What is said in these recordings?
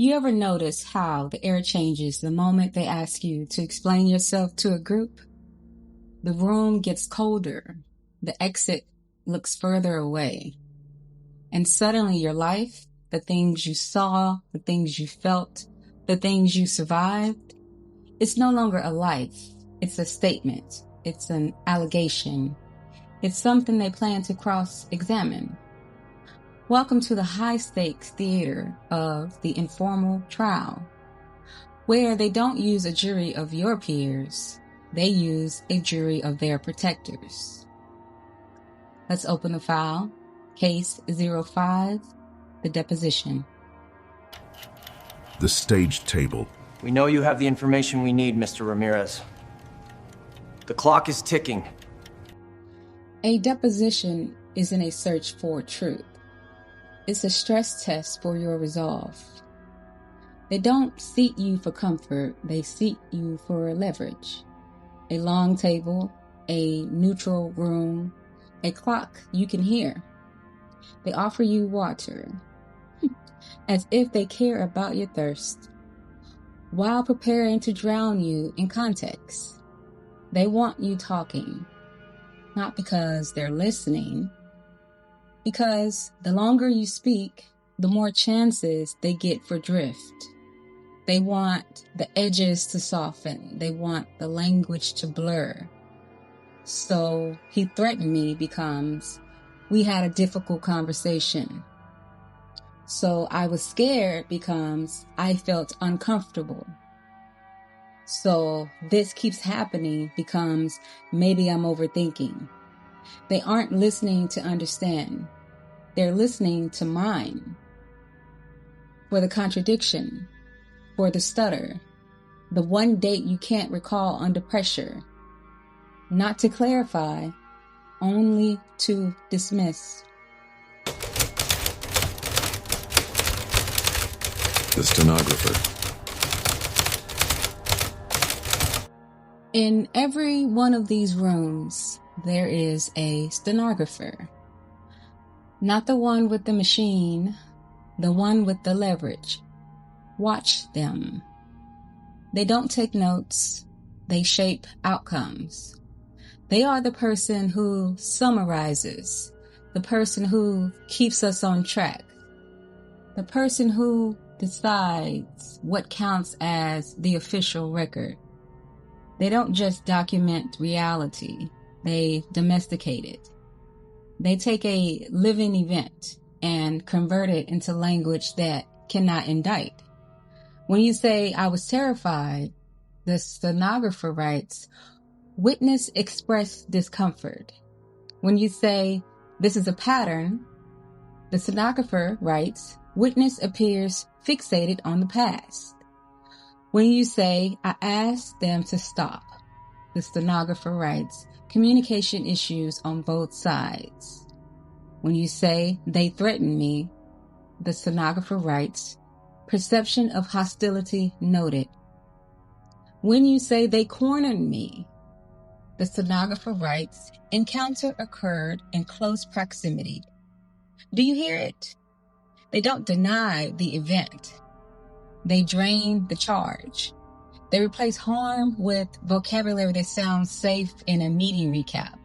You ever notice how the air changes the moment they ask you to explain yourself to a group? The room gets colder, the exit looks further away, and suddenly your life, the things you saw, the things you felt, the things you survived, it's no longer a life, it's a statement, it's an allegation, it's something they plan to cross-examine. Welcome to the high-stakes theater of the informal trial, where they don't use a jury of your peers, they use a jury of their protectors. Let's open the file. Case 05, the deposition. The stage table. We know you have the information we need, Mr. Ramirez. The clock is ticking. A deposition isn't a search for truth. It's a stress test for your resolve. They don't seat you for comfort, they seat you for leverage. A long table, a neutral room, a clock you can hear. They offer you water, as if they care about your thirst, while preparing to drown you in context. They want you talking, not because they're listening, because the longer you speak, the more chances they get for drift. They want the edges to soften. They want the language to blur. So he threatened me becomes, we had a difficult conversation. So I was scared becomes, I felt uncomfortable. So this keeps happening becomes, maybe I'm overthinking. They aren't listening to understand. They're listening to mine. For the contradiction, for the stutter, the one date you can't recall under pressure. Not to clarify, only to dismiss. The stenographer. In every one of these rooms, there is a stenographer. Not the one with the machine, the one with the leverage. Watch them. They don't take notes, they shape outcomes. They are the person who summarizes, the person who keeps us on track, the person who decides what counts as the official record. They don't just document reality, they domesticate it. They take a living event and convert it into language that cannot indict. When you say, I was terrified, the stenographer writes, witness expressed discomfort. When you say, this is a pattern, the stenographer writes, witness appears fixated on the past. When you say, I asked them to stop, the stenographer writes, communication issues on both sides. When you say, they threatened me, the stenographer writes, perception of hostility noted. When you say, they cornered me, the stenographer writes, encounter occurred in close proximity. Do you hear it? They don't deny the event. They drain the charge. They replace harm with vocabulary that sounds safe in a meeting recap.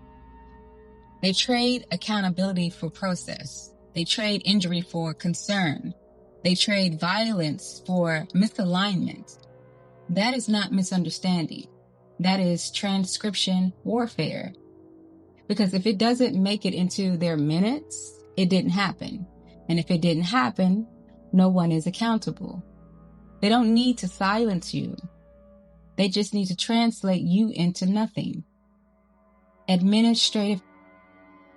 They trade accountability for process. They trade injury for concern. They trade violence for misalignment. That is not misunderstanding. That is transcription warfare. Because if it doesn't make it into their minutes, it didn't happen. And if it didn't happen, no one is accountable. They don't need to silence you. They just need to translate you into nothing. Administrative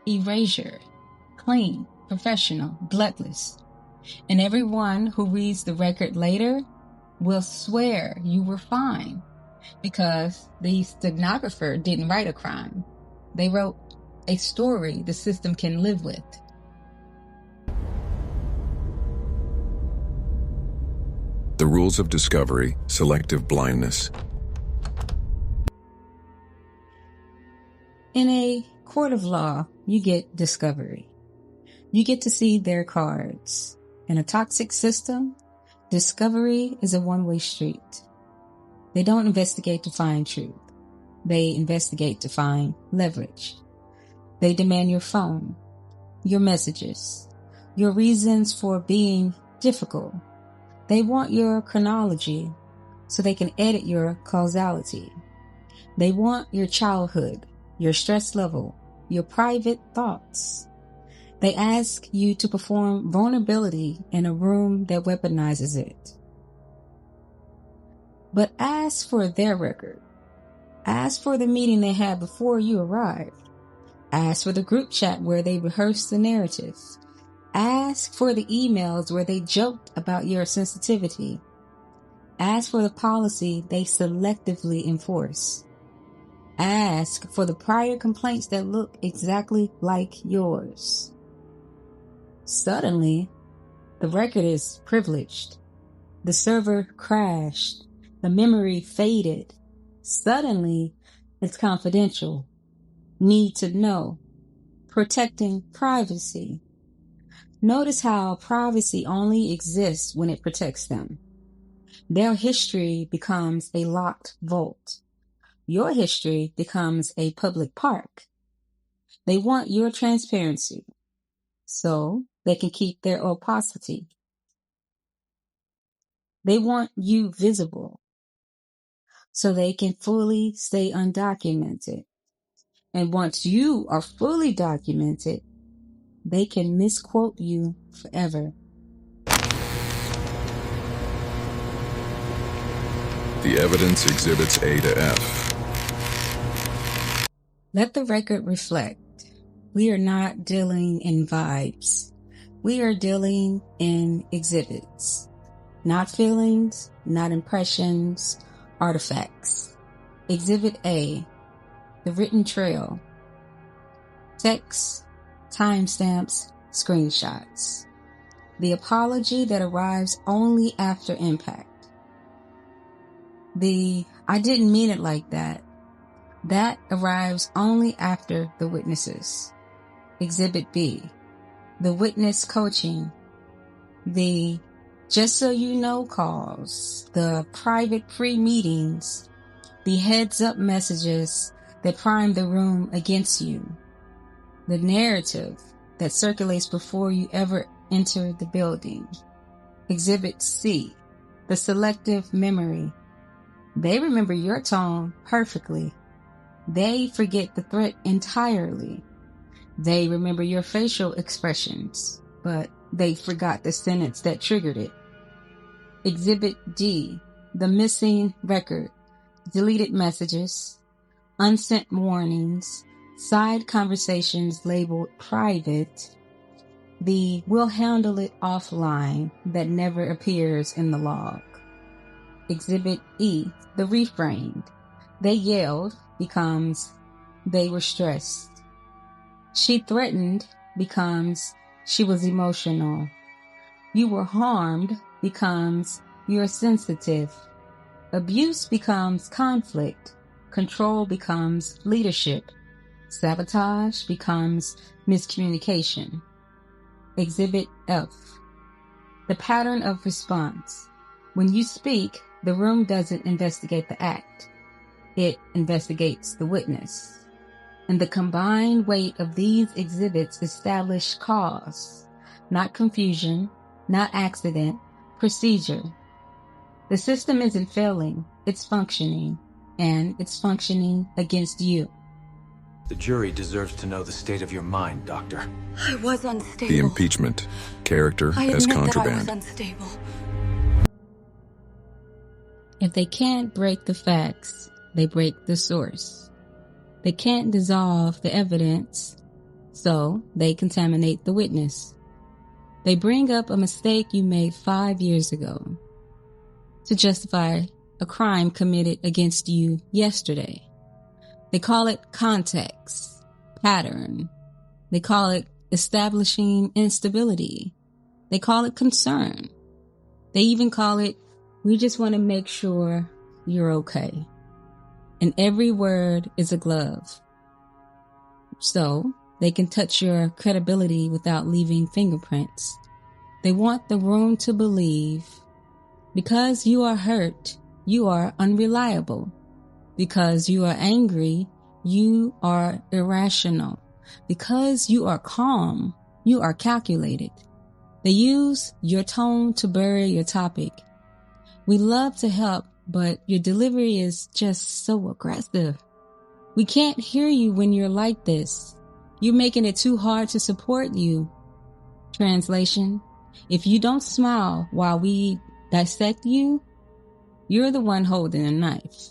erasure. Clean, professional, bloodless. And everyone who reads the record later will swear you were fine because the stenographer didn't write a crime. They wrote a story the system can live with. The rules of discovery, selective blindness. In a court of law, you get discovery. You get to see their cards. In a toxic system, Discovery is a one-way street. They don't investigate to find truth. They investigate to find leverage. They demand your phone, your messages, your reasons for being difficult. They want your chronology so they can edit your causality. They want your childhood, your stress level, your private thoughts. They ask you to perform vulnerability in a room that weaponizes it. But ask for their record. Ask for the meeting they had before you arrived. Ask for the group chat where they rehearsed the narrative. Ask for the emails where they joked about your sensitivity. Ask for the policy they selectively enforce. Ask for the prior complaints that look exactly like yours. Suddenly, the record is privileged. The server crashed. The memory faded. Suddenly, it's confidential. Need to know. Protecting privacy. Notice how privacy only exists when it protects them. Their history becomes a locked vault. Your history becomes a public park. They want your transparency so they can keep their opacity. They want you visible so they can fully stay undocumented. And once you are fully documented, they can misquote you forever. The evidence exhibits A to F. Let the record reflect. We are not dealing in vibes. We are dealing in exhibits. Not feelings, not impressions, artifacts. Exhibit A, the written trail. Text, timestamps, screenshots. The apology that arrives only after impact. The "I didn't mean it like that" that arrives only after the witnesses. Exhibit B, the witness coaching. The "just so you know" calls, the private pre-meetings, the heads-up messages that prime the room against you, the narrative that circulates before you ever enter the building. Exhibit C, the selective memory. They remember your tone perfectly. They forget the threat entirely. They remember your facial expressions, but they forgot the sentence that triggered it. Exhibit D, the missing record. Deleted messages, unsent warnings, side conversations labeled private, the "we'll handle it offline" that never appears in the log. Exhibit E, the reframed. They yelled becomes they were stressed. She threatened becomes she was emotional. You were harmed becomes you're sensitive. Abuse becomes conflict. Control becomes leadership. Sabotage becomes miscommunication. Exhibit F, the pattern of response. When you speak, the room doesn't investigate the act. It investigates the witness. And the combined weight of these exhibits establish cause, not confusion, not accident, procedure. The system isn't failing, it's functioning, and it's functioning against you. The jury deserves to know the state of your mind, Doctor. I was unstable. The impeachment. Character I as admit contraband. that I was unstable. If they can't break the facts, they break the source. They can't dissolve the evidence, so they contaminate the witness. They bring up a mistake you made 5 years ago to justify a crime committed against you yesterday. They call it context, pattern. They call it establishing instability. They call it concern. They even call it, "we just want to make sure you're okay." And every word is a glove. So they can touch your credibility without leaving fingerprints. They want the room to believe Because you are hurt, you are unreliable. Because you are angry, you are irrational. Because you are calm, you are calculated. They use your tone to bury your topic. We love to help, but your delivery is just so aggressive. We can't hear you when you're like this. You're making it too hard to support you. Translation: if you don't smile while we dissect you, you're the one holding a knife.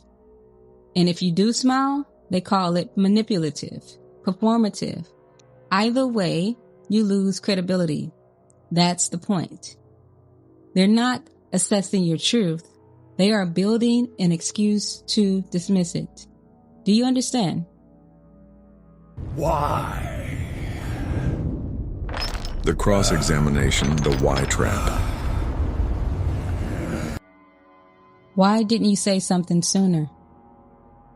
And if you do smile, they call it manipulative, performative. Either way, you lose credibility. That's the point. They're not assessing your truth. They are building an excuse to dismiss it. Do you understand? Why? The cross-examination, the why trap. Why didn't you say something sooner?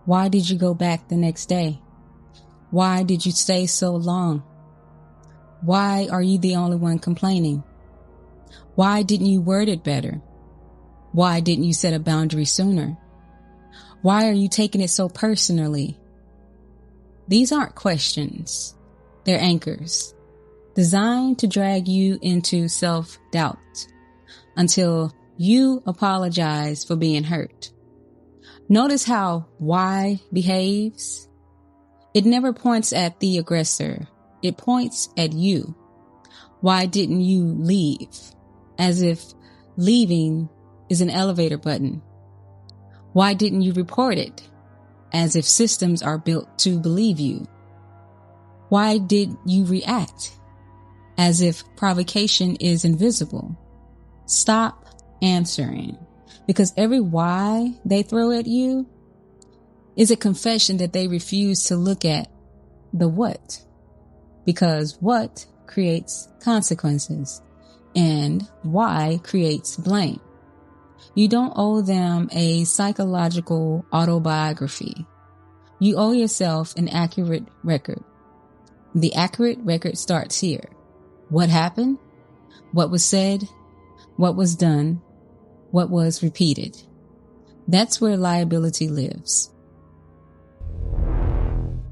Why did you go back the next day? Why did you stay so long? Why are you the only one complaining? Why didn't you word it better? Why didn't you set a boundary sooner? Why are you taking it so personally? These aren't questions. They're anchors, designed to drag you into self-doubt until you apologize for being hurt. Notice how why behaves. It never points at the aggressor. It points at you. Why didn't you leave? As if leaving is an elevator button. Why didn't you report it? As if systems are built to believe you. Why did you react? As if provocation is invisible. Stop answering, because every why they throw at you is a confession that they refuse to look at the what. Because what creates consequences and why creates blame. You don't owe them a psychological autobiography. You owe yourself an accurate record. The accurate record starts here. What happened? What was said? What was done? What was repeated? That's where liability lives.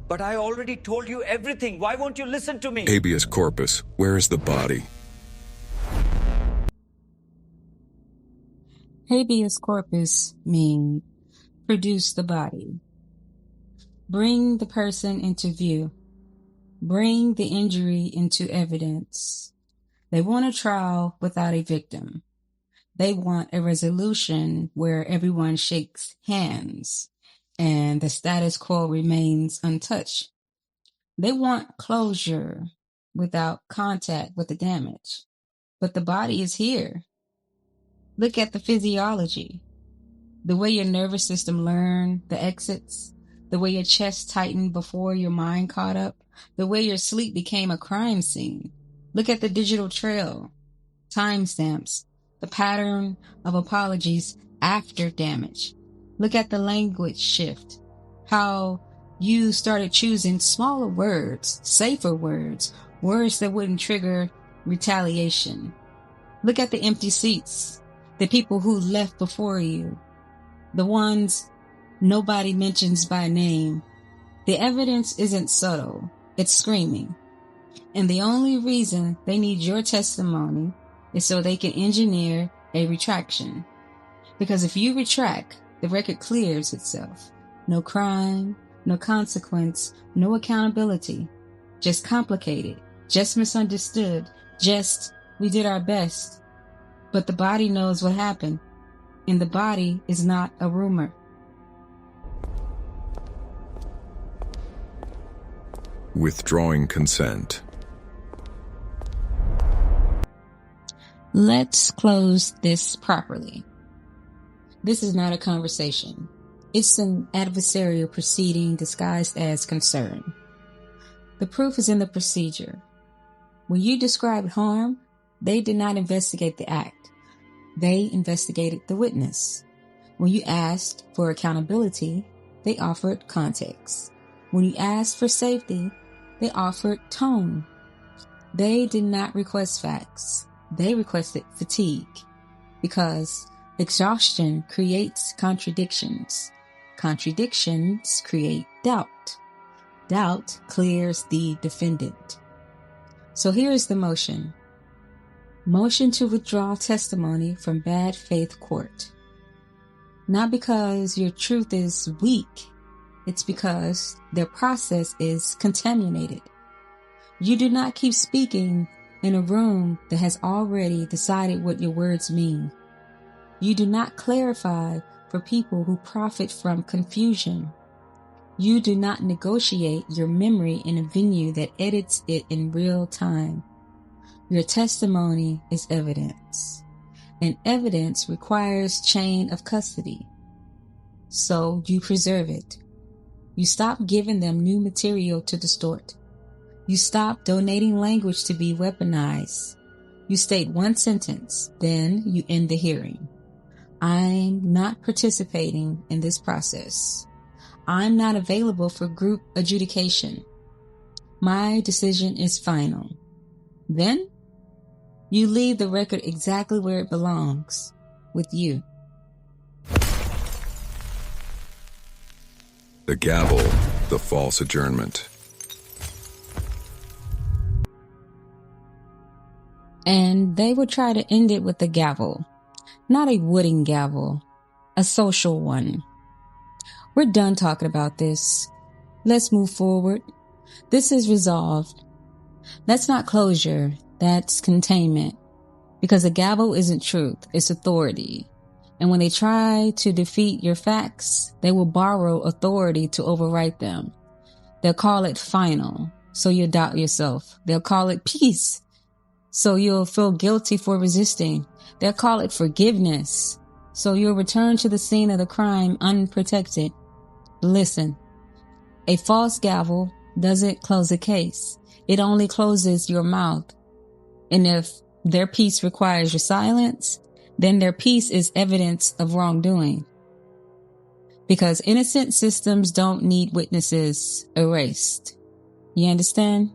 But I already told you everything. Why won't you listen to me? Habeas corpus. Where is the body? Habeas corpus means produce the body. Bring the person into view. Bring the injury into evidence. They want a trial without a victim. They want a resolution where everyone shakes hands and the status quo remains untouched. They want closure without contact with the damage. But the body is here. Look at the physiology. The way your nervous system learned the exits, the way your chest tightened before your mind caught up, the way your sleep became a crime scene. Look at the digital trail, timestamps, the pattern of apologies after damage. Look at the language shift, how you started choosing smaller words, safer words, words that wouldn't trigger retaliation. Look at the empty seats, the people who left before you, the ones nobody mentions by name. The evidence isn't subtle, it's screaming. And the only reason they need your testimony is so they can engineer a retraction. Because if you retract, the record clears itself. No crime, no consequence, no accountability. Just complicated, just misunderstood, just we did our best. But the body knows what happened, and the body is not a rumor. Withdrawing consent. Let's close this properly. This is not a conversation. It's an adversarial proceeding disguised as concern. The proof is in the procedure. When you described harm, they did not investigate the act. They investigated the witness. When you asked for accountability, they offered context. When you asked for safety, they offered tone. They did not request facts. They requested fatigue. Because Exhaustion creates contradictions. Contradictions create doubt. Doubt clears the defendant. So here is the motion. Motion to withdraw testimony from bad faith court. Not because your truth is weak, it's because their process is contaminated. You do not keep speaking in a room that has already decided what your words mean. You do not clarify for people who profit from confusion. You do not negotiate your memory in a venue that edits it in real time. Your testimony is evidence, and evidence requires chain of custody. So you preserve it. You stop giving them new material to distort. You stop donating language to be weaponized. You state one sentence, then you end the hearing. I'm not participating in this process. I'm not available for group adjudication. My decision is final. Then you leave the record exactly where it belongs, with you. The gavel, the false adjournment. And they would try to end it with a gavel. Not a wooden gavel, a social one. We're done talking about this. Let's move forward. This is resolved. That's not closure. That's containment. Because a gavel isn't truth. It's authority. And when they try to defeat your facts, they will borrow authority to overwrite them. They'll call it final, so you'll doubt yourself. They'll call it peace, so you'll feel guilty for resisting. They'll call it forgiveness, so you'll return to the scene of the crime unprotected. Listen, a false gavel doesn't close a case. It only closes your mouth. And if their peace requires your silence, then their peace is evidence of wrongdoing. Because innocent systems don't need witnesses erased. You understand?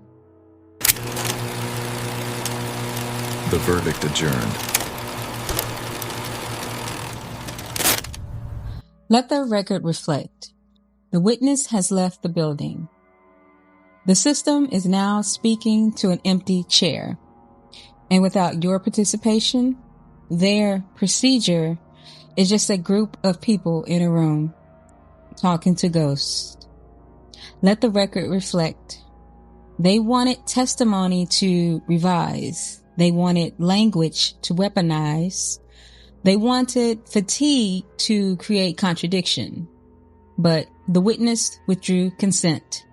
The verdict adjourned. Let the record reflect. The witness has left the building. The system is now speaking to an empty chair. And without your participation, their procedure is just a group of people in a room talking to ghosts. Let the record reflect. They wanted testimony to revise. They wanted language to weaponize. They wanted fatigue to create contradiction. But the witness withdrew consent.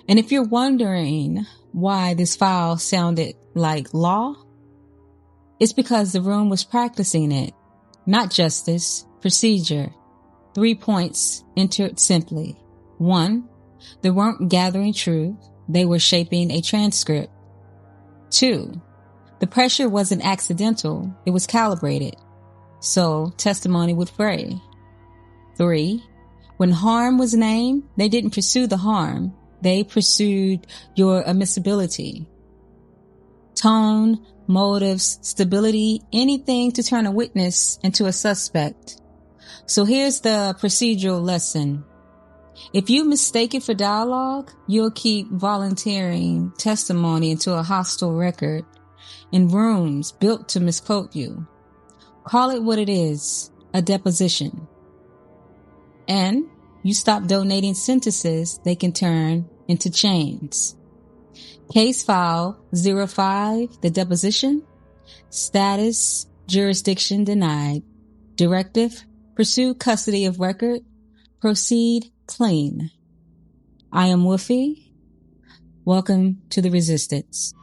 And if you're wondering why this file sounded like law, it's because the room was practicing it. Not justice, procedure. 3 points entered simply. 1, they weren't gathering truth. They were shaping a transcript. 2, the pressure wasn't accidental. It was calibrated. So testimony would fray. 3, when harm was named, they didn't pursue the harm. They pursued your admissibility. Tone, motives, stability, anything to turn a witness into a suspect. So here's the procedural lesson. If you mistake it for dialogue, you'll keep volunteering testimony into a hostile record in rooms built to misquote you. Call it what it is, a deposition. And you stop donating sentences they can turn into chains. Case file 05, the deposition. Status, jurisdiction denied. Directive, pursue custody of record. Proceed clean. I am Woofy. Welcome to the Resistance.